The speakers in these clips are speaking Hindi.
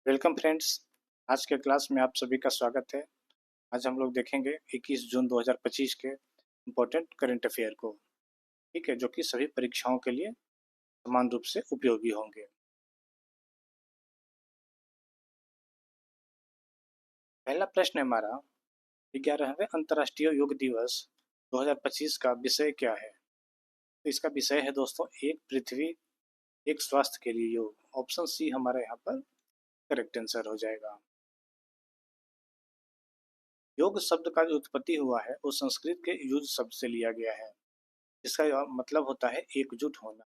Welcome friends. आज के क्लास में आप सभी का स्वागत है। आज हम लोग देखेंगे 21 जून 2025 के इम्पोर्टेंट करंट अफेयर को। ठीक है, जो कि सभी परीक्षाओं के लिए समान रूप से उपयोगी होंगे। पहला प्रश्न है हमारा, 11वें अंतर्राष्ट्रीय योग दिवस 2025 का विषय क्या है? तो इसका विषय है दोस्तों, एक पृथ्वी एक स्वास्थ्य के लिए योग। ऑप्शन सी हमारा यहाँ पर करेक्ट आंसर हो जाएगा। योग शब्द का जो उत्पत्ति हुआ है वो संस्कृत के युज शब्द से लिया गया है, जिसका मतलब होता है एकजुट होना।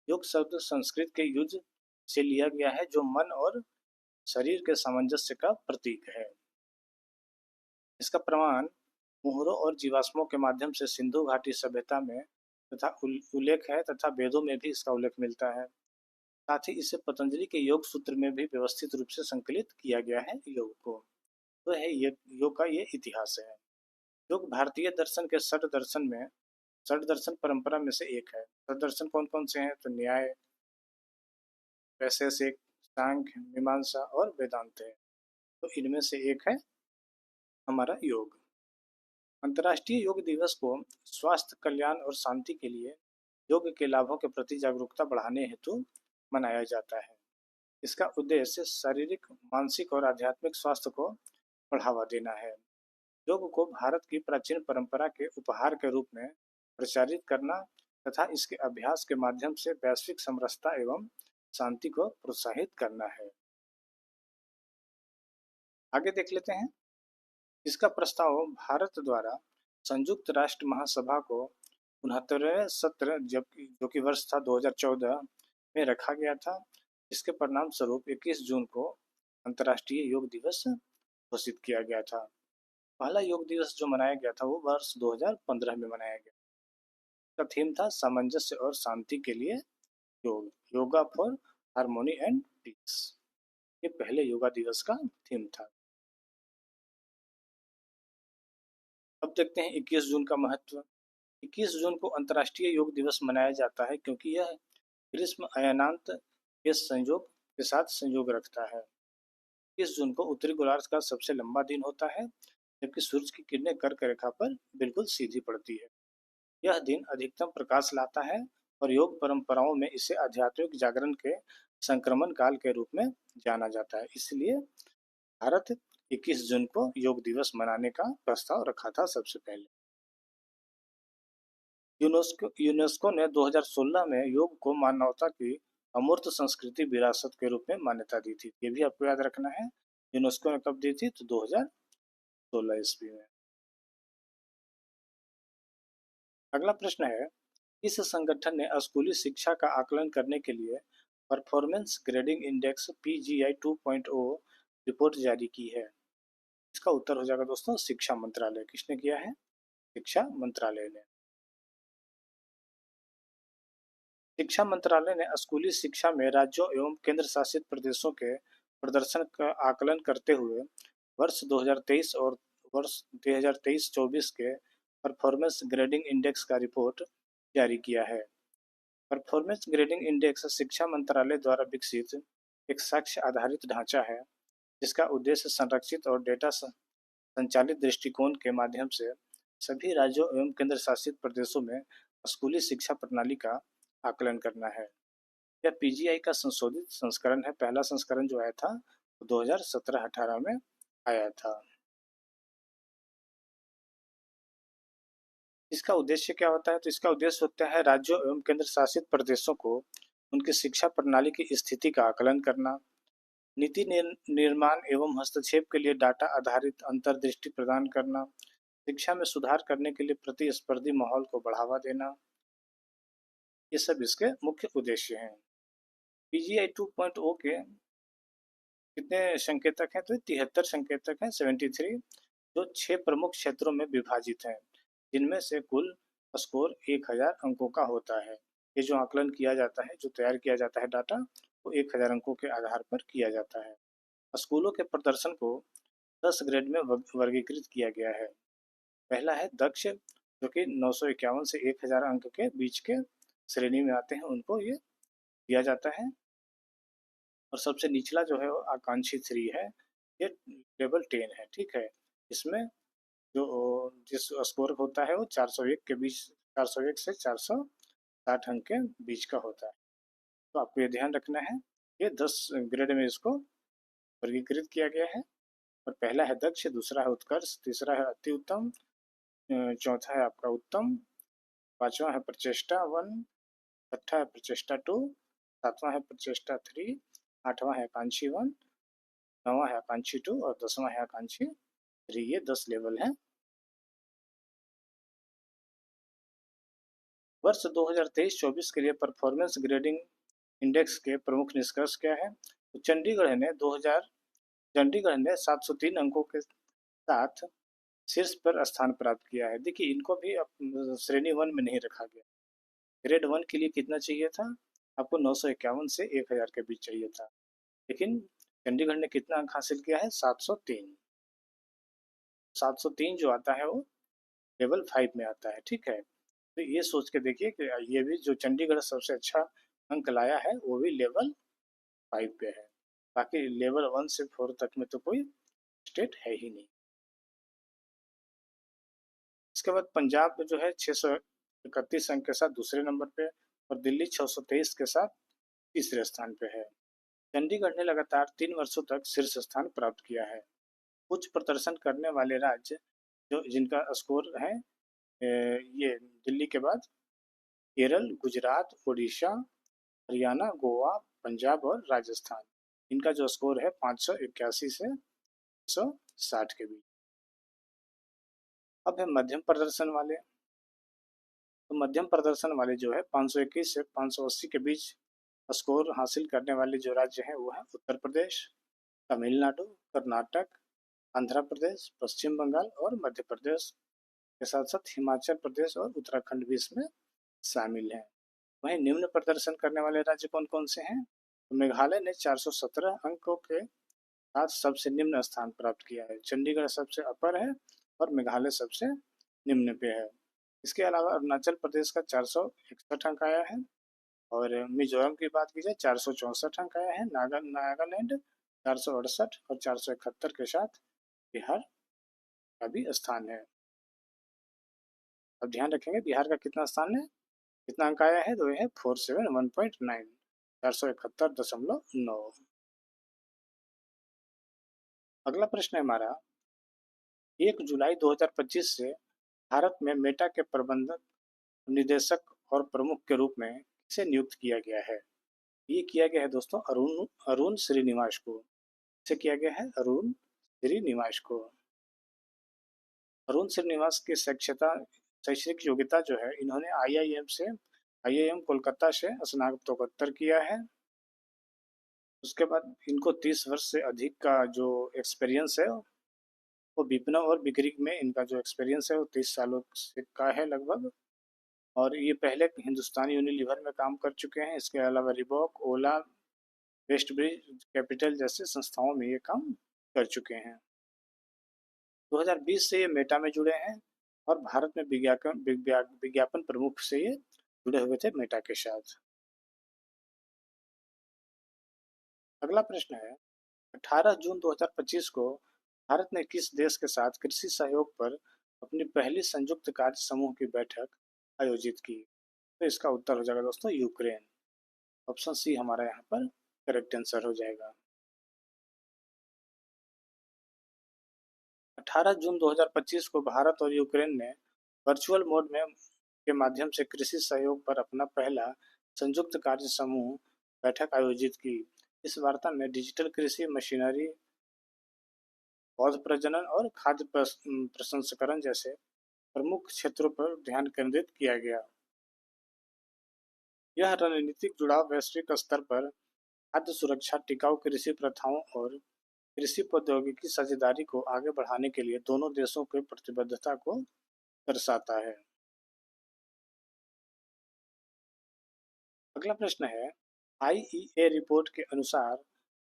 योग शब्द संस्कृत के युज से लिया गया है, जो मन और शरीर के सामंजस्य का प्रतीक है। इसका प्रमाण मुहरों और जीवाश्मों के माध्यम से सिंधु घाटी सभ्यता में तथा उल्लेख है, तथा वेदों में भी इसका उल्लेख मिलता है। साथ ही इसे पतंजलि के योग सूत्र में भी व्यवस्थित रूप से संकलित किया गया है योग को। तो है ये योग का ये इतिहास है। योग भारतीय दर्शन के षट दर्शन परंपरा में से एक है। षट दर्शन कौन कौन से हैं? तो न्याय, वैशेषिक, सांख्य, मीमांसा और वेदांत है। तो इनमें से एक है हमारा योग। अंतर्राष्ट्रीय योग दिवस को स्वास्थ्य, कल्याण और शांति के लिए योग के लाभों के प्रति जागरूकता बढ़ाने हेतु मनाया जाता है। इसका उद्देश्य शारीरिक, मानसिक और आध्यात्मिक स्वास्थ्य को बढ़ावा देना है। योग को भारत की प्राचीन परंपरा के उपहार के रूप में प्रचारित करना तथा इसके अभ्यास के माध्यम से वैश्विक समरसता एवं शांति को प्रोत्साहित करना है। आगे देख लेते हैं। इसका प्रस्ताव भारत द्वारा संयुक्त राष्ट्र महासभा को 69वें सत्र जो कि वर्ष था 2014 में रखा गया था। इसके परिणाम स्वरूप 21 जून को अंतर्राष्ट्रीय योग दिवस घोषित किया गया था। पहला योग दिवस जो मनाया गया था वो वर्ष 2015 में मनाया गया। इसका थीम था सामंजस्य और शांति के लिए योग, yoga for harmony and peace. ये पहले योगा दिवस का थीम था। अब देखते हैं 21 जून का महत्व। 21 जून को अंतर्राष्ट्रीय योग दिवस मनाया जाता है क्योंकि यह ग्रीष्म अयनांत के संयोग के साथ संयोग रखता है। 21 जून को उत्तरी गोलार्ध का सबसे लंबा दिन होता है, जबकि सूरज की किरणें कर्क रेखा पर बिल्कुल सीधी पड़ती है। यह दिन अधिकतम प्रकाश लाता है और योग परंपराओं में इसे आध्यात्मिक जागरण के संक्रमण काल के रूप में जाना जाता है। इसलिए भारत 21 जून को योग दिवस मनाने का प्रस्ताव रखा था सबसे पहले। यूनेस्को ने 2016 में योग को मानवता की अमूर्त संस्कृति विरासत के रूप में मान्यता दी थी। ये भी आपको याद रखना है। यूनेस्को ने कब दी थी? तो 2016 ईस्वी में। अगला प्रश्न है, इस संगठन ने स्कूली शिक्षा का आकलन करने के लिए performance grading index PGI 2.0 report जारी की है। इसका उत्तर हो जाएगा दोस्तों शिक्षा मंत्रालय। किसने किया है? शिक्षा मंत्रालय ने। शिक्षा मंत्रालय ने स्कूली शिक्षा में राज्यों एवं केंद्र शासित प्रदेशों के प्रदर्शन का आकलन करते हुए वर्ष 2023 और वर्ष 2023-24 के परफॉर्मेंस ग्रेडिंग इंडेक्स का रिपोर्ट जारी किया है। परफॉर्मेंस ग्रेडिंग इंडेक्स शिक्षा मंत्रालय द्वारा विकसित एक साक्ष्य आधारित ढांचा है, जिसका उद्देश्य संरक्षित और डेटा संचालित दृष्टिकोण के माध्यम से सभी राज्यों एवं केंद्र शासित प्रदेशों में स्कूली शिक्षा प्रणाली का आकलन करना है। यह PGI का संशोधित संस्करण है। पहला संस्करण जो आया था वो 2017-18 में आया था। इसका उद्देश्य क्या होता है? तो इसका उद्देश्य होता है राज्यों एवं केंद्र शासित प्रदेशों को उनकी शिक्षा प्रणाली की स्थिति का आकलन करना, नीति निर्माण एवं हस्तक्षेप के लिए डाटा आधारित अंतर्दृष्टि प्रदान करना, शिक्षा में सुधार करने के लिए प्रतिस्पर्धी माहौल को बढ़ावा देना। ये सब इसके मुख्य उद्देश्य हैं। PGI 2.0 के कितने संकेतक हैं? तो 73 संकेतक हैं, 73, जो 6 प्रमुख क्षेत्रों में विभाजित हैं, जिनमें से कुल स्कोर 1000 अंकों का होता है। ये जो आकलन किया जाता है, जो तैयार किया जाता है डाटा, वो 1000 अंकों के आधार पर किया जाता है। स्कूलों के प्रदर्शन को 10 ग्रेड में वर्गीकृत किया गया है। पहला है दक्ष, जो कि 951 से 1000 अंक के बीच के श्रेणी में आते हैं, उनको ये दिया जाता है। और सबसे निचला जो है वो आकांक्षी 3 है, ये लेवल 10 है, ठीक है। इसमें जो जिस स्कोर होता है वो 401 के बीच, 401 से 460 अंक के बीच का होता है। तो आपको ये ध्यान रखना है, ये 10 ग्रेड में इसको वर्गीकृत किया गया है। और पहला है दक्ष, दूसरा है उत्कर्ष, तीसरा है अति उत्तम, चौथा है आपका उत्तम, पांचवा है प्रचेष्टा 1, छठा है प्रचेष्टा 2, सातवां है प्रचेष्टा 3, आठवां है आकांक्षी 1, नौवां है आकांक्षी 2 और 10वां है आकांक्षी 3। ये 10 लेवल है। वर्ष 2023-24 के लिए परफॉर्मेंस ग्रेडिंग इंडेक्स के प्रमुख निष्कर्ष क्या है? तो चंडीगढ़ ने 703 अंकों के साथ शीर्ष पर स्थान प्राप्त किया है। देखिए, इनको भी श्रेणी 1 में नहीं रखा गया। ग्रेड 1 के लिए कितना चाहिए था? आपको 951 से 1000 के बीच चाहिए था, लेकिन चंडीगढ़ ने कितना अंक हासिल किया है? 703। 703 जो आता है वो लेवल 5 में आता है, ठीक है। तो ये सोच के देखिए कि ये भी जो चंडीगढ़ सबसे अच्छा अंक लाया है वो भी लेवल 5 पे है। बाकी लेवल 1 से 4 तक में तो कोई स्टेट है ही नहीं। इसके बाद पंजाब जो है 631 अंक के साथ दूसरे नंबर पे, और दिल्ली 623 के साथ तीसरे स्थान पे है। चंडीगढ़ ने लगातार 3 वर्षों तक शीर्ष स्थान प्राप्त किया है। उच्च प्रदर्शन करने वाले राज्य जो जिनका स्कोर है, ये दिल्ली के बाद केरल, गुजरात, उड़ीसा, हरियाणा, गोवा, पंजाब और राजस्थान। इनका जो स्कोर है 581 से 160 के बीच। अब है मध्यम प्रदर्शन वाले। तो मध्यम प्रदर्शन वाले जो है 521 से 580 के बीच स्कोर हासिल करने वाले जो राज्य हैं वो है उत्तर प्रदेश, तमिलनाडु, कर्नाटक, आंध्र प्रदेश, पश्चिम बंगाल और मध्य प्रदेश के साथ साथ हिमाचल प्रदेश और उत्तराखंड भी इसमें शामिल हैं। वहीं निम्न प्रदर्शन करने वाले राज्य कौन कौन से हैं? तो मेघालय ने 417 अंकों के साथ सबसे निम्न स्थान प्राप्त किया है। चंडीगढ़ सबसे अपर है और मेघालय सबसे निम्न पे है। इसके अलावा अरुणाचल प्रदेश का 461 अंक आया है, और मिजोरम की बात की जाए 464 अंक आया है। नागालैंड 468 और 471 के साथ बिहार का भी स्थान है। अब ध्यान रखेंगे बिहार का कितना स्थान है, कितना अंक आया है, तो यह है 471.9, 471.9। अगला प्रश्न है हमारा, 1 जुलाई 2025 से भारत में मेटा के प्रबंधक निदेशक और प्रमुख के रूप में किसे नियुक्त किया गया है? ये किया गया है दोस्तों अरुण अरुण श्रीनिवास को। इसे किया गया है अरुण श्रीनिवास को। अरुण श्रीनिवास की शैक्षणिक योग्यता जो है, इन्होंने आईआईएम कोलकाता से स्नातकोत्तर किया है। उसके बाद इनको 30 वर्ष से अधिक का जो एक्सपीरियंस है, वो विपणन और बिक्री में इनका जो एक्सपीरियंस है वो 30 सालों से का है लगभग। और ये पहले हिंदुस्तान यूनिलीवर में काम कर चुके हैं। इसके अलावा रिबॉक, ओला, वेस्टब्रिज कैपिटल जैसे संस्थाओं में ये काम कर चुके हैं। 2020 से ये मेटा में जुड़े हैं और भारत में विज्ञापन प्रमुख से ये जुड़े हुए थे मेटा के साथ। अगला प्रश्न है, 18 जून 2025 को भारत ने किस देश के साथ कृषि सहयोग पर अपनी पहली संयुक्त कार्य समूह की बैठक आयोजित की? तो इसका उत्तर हो जाएगा दोस्तों यूक्रेन। ऑप्शन सी हमारा यहाँ पर करेक्ट आंसर हो जाएगा। 18 जून 2025 को भारत और यूक्रेन ने वर्चुअल मोड में के माध्यम से कृषि सहयोग पर अपना पहला संयुक्त कार्य समूह बैठक आयोजित की। इस वार्ता में डिजिटल कृषि मशीनरी, पौध प्रजनन और खाद्य प्रसंस्करण जैसे प्रमुख क्षेत्रों पर ध्यान केंद्रित किया गया। यह रणनीतिक जुड़ाव वैश्विक स्तर पर खाद्य सुरक्षा, टिकाऊ कृषि प्रथाओं और कृषि प्रौद्योगिकी साझेदारी को आगे बढ़ाने के लिए दोनों देशों की प्रतिबद्धता को दर्शाता है। अगला प्रश्न है, आईईए रिपोर्ट के अनुसार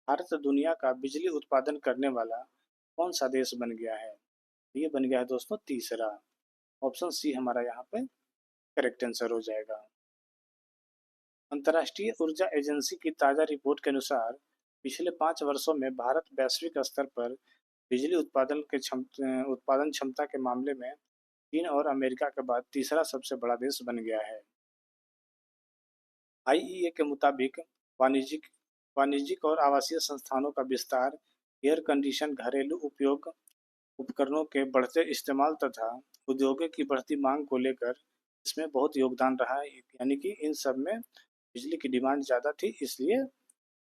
भारत दुनिया का बिजली उत्पादन करने वाला कौन सा देश बन गया है? ये बन गया है दोस्तों तीसरा। ऑप्शन सी हमारा यहाँ पे करेक्ट आंसर हो जाएगा। अंतर्राष्ट्रीय ऊर्जा एजेंसी की ताज़ा रिपोर्ट के अनुसार पिछले 5 वर्षों में भारत वैश्विक स्तर पर बिजली उत्पादन क्षमता के मामले में चीन और अमेरिका के बाद तीसरा सबसे बड़ा देश बन गया है। आईईए के मुताबिक वाणिज्यिक वाणिज्यिक और आवासीय संस्थानों का विस्तार, एयर कंडीशन घरेलू उपयोग उपकरणों के बढ़ते इस्तेमाल तथा उद्योगों की बढ़ती मांग को लेकर इसमें बहुत योगदान रहा है। यानी कि इन सब में बिजली की डिमांड ज़्यादा थी, इसलिए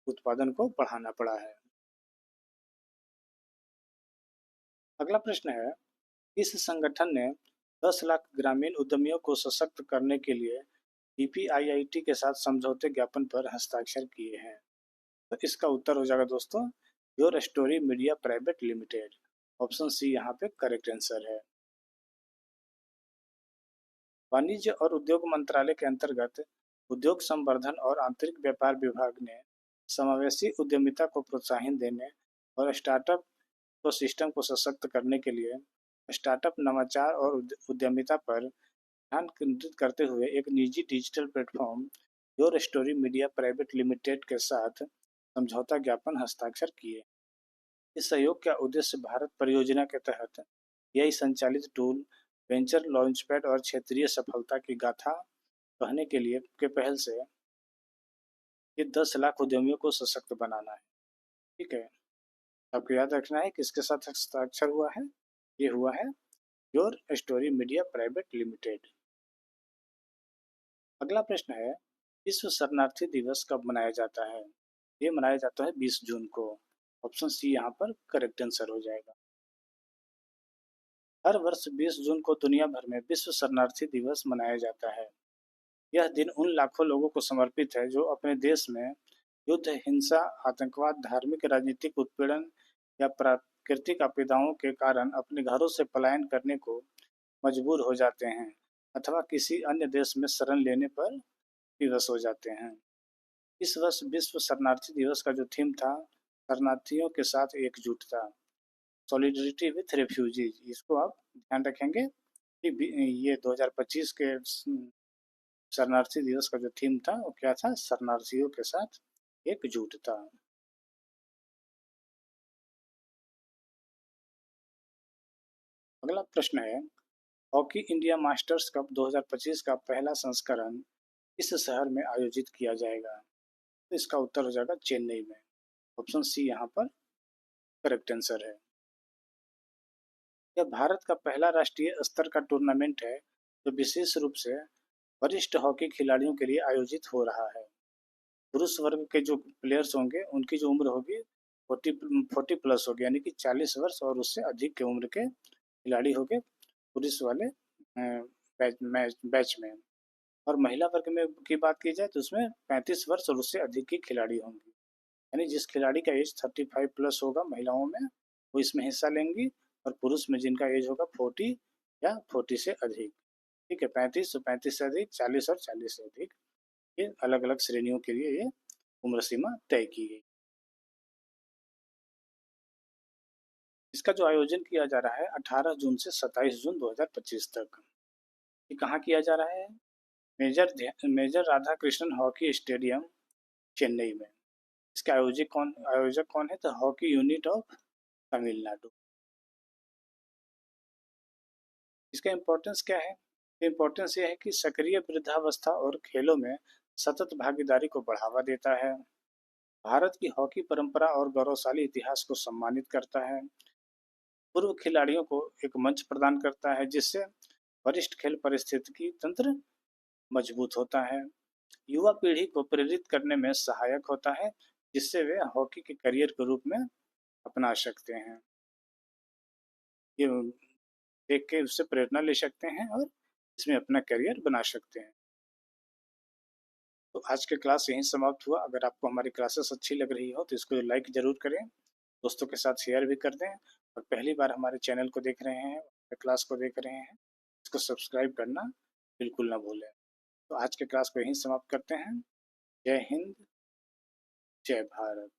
उत्पादन को बढ़ाना पड़ा है। अगला प्रश्न है, इस संगठन ने 10 लाख ग्रामीण उद्यमियों को सशक्त करने के लिए डीपीआईआईटी के साथ समझौते ज्ञापन पर हस्ताक्षर किए हैं। तो इसका उत्तर हो जाएगा दोस्तों, your story media private limited. Option C यहाँ पे करेक्ट आंसर है। वाणिज्य और उद्योग मंत्रालय के अंतर्गत उद्योग संवर्धन और आंतरिक व्यापार विभाग ने समावेशी उद्यमिता को प्रोत्साहन देने और स्टार्टअप को सिस्टम को सशक्त करने के लिए स्टार्टअप नवाचार और उद्यमिता पर ध्यान केंद्रित करते हुए एक निजी digital platform your story media private limited के साथ समझौता ज्ञापन हस्ताक्षर किए। इस सहयोग का उद्देश्य भारत परियोजना के तहत एआई संचालित टूल, वेंचर लॉन्चपैड और क्षेत्रीय सफलता की गाथा कहने के लिए के पहल से ये 10 लाख उद्यमियों को सशक्त बनाना है। ठीक है, आपको याद रखना है किसके साथ हस्ताक्षर हुआ है। ये हुआ है your story media private limited. अगला प्रश्न है, विश्व शरणार्थी दिवस कब मनाया जाता है? ये मनाया जाता है 20 जून को। ऑप्शन सी यहाँ पर करेक्ट आंसर हो जाएगा। हर वर्ष 20 जून को दुनिया भर में विश्व शरणार्थी दिवस मनाया जाता है। यह दिन उन लाखों लोगों को समर्पित है जो अपने देश में युद्ध, हिंसा, आतंकवाद, धार्मिक राजनीतिक उत्पीड़न या प्राकृतिक आपदाओं के कारण अपने घरों से पलायन करने को मजबूर हो जाते हैं अथवा किसी अन्य देश में शरण लेने पर विवश हो जाते हैं। इस वर्ष विश्व शरणार्थी दिवस का जो थीम था, शरणार्थियों के साथ एकजुटता, सॉलिडरिटी विथ रेफ्यूजीज, इसको आप ध्यान रखेंगे कि ये 2025 के शरणार्थी दिवस का जो थीम था वो क्या था? शरणार्थियों के साथ एकजुटता। अगला प्रश्न है, हॉकी इंडिया मास्टर्स कप 2025 का पहला संस्करण किस शहर में आयोजित किया जाएगा? तो इसका उत्तर हो जाएगा चेन्नई में। ऑप्शन सी यहाँ पर करेक्ट आंसर है। यह भारत का पहला राष्ट्रीय स्तर का टूर्नामेंट है जो विशेष रूप से वरिष्ठ हॉकी खिलाड़ियों के लिए आयोजित हो रहा है। पुरुष वर्ग के जो प्लेयर्स होंगे उनकी जो उम्र होगी 40 प्लस होगी, यानी कि 40 वर्ष और उससे अधिक की उम्र के खिलाड़ी होंगे पुरुष वाले बैच में। और महिला वर्ग में की बात की जाए तो उसमें 35 वर्ष और उससे अधिक की खिलाड़ी होंगी। यानी जिस खिलाड़ी का एज 35 प्लस होगा महिलाओं में, वो इसमें हिस्सा लेंगी, और पुरुष में जिनका एज होगा 40 या 40 से अधिक। ठीक है, 35 तो 35 से अधिक, 40 और 40 से अधिक, ये अलग अलग श्रेणियों के लिए ये उम्र सीमा तय की गई। इसका जो आयोजन किया जा रहा है 18 जून से 27 जून 2025 तक। ये कहाँ किया जा रहा है? Major Radha Krishnan hockey stadium, Chennai में। इसके आयोजक कौन है? तो हॉकी यूनिट ऑफ तमिलनाडु। इसका इम्पोर्टेंस क्या है? इम्पोर्टेंस ये है कि सक्रिय वृद्धावस्था और खेलों में सतत भागीदारी को बढ़ावा देता है, भारत की हॉकी परंपरा और गौरवशाली इतिहास को सम्मानित करता है, पूर्व खिलाड़ियों को एक मंच प्रदान करता है जिससे वरिष्ठ खेल पारिस्थितिकी तंत्र मजबूत होता है, युवा पीढ़ी को प्रेरित करने में सहायक होता है जिससे वे हॉकी के करियर के रूप में अपना सकते हैं। ये देख के उससे प्रेरणा ले सकते हैं और इसमें अपना करियर बना सकते हैं। तो आज के क्लास यहीं समाप्त हुआ। अगर आपको हमारी क्लासेस अच्छी लग रही हो तो इसको लाइक ज़रूर करें, दोस्तों के साथ शेयर भी कर दें, और पहली बार हमारे चैनल को देख रहे हैं, क्लास को देख रहे हैं, इसको सब्सक्राइब करना बिल्कुल ना भूलें। तो आज के क्लास को यहीं समाप्त करते हैं। जय हिंद, जय भारत।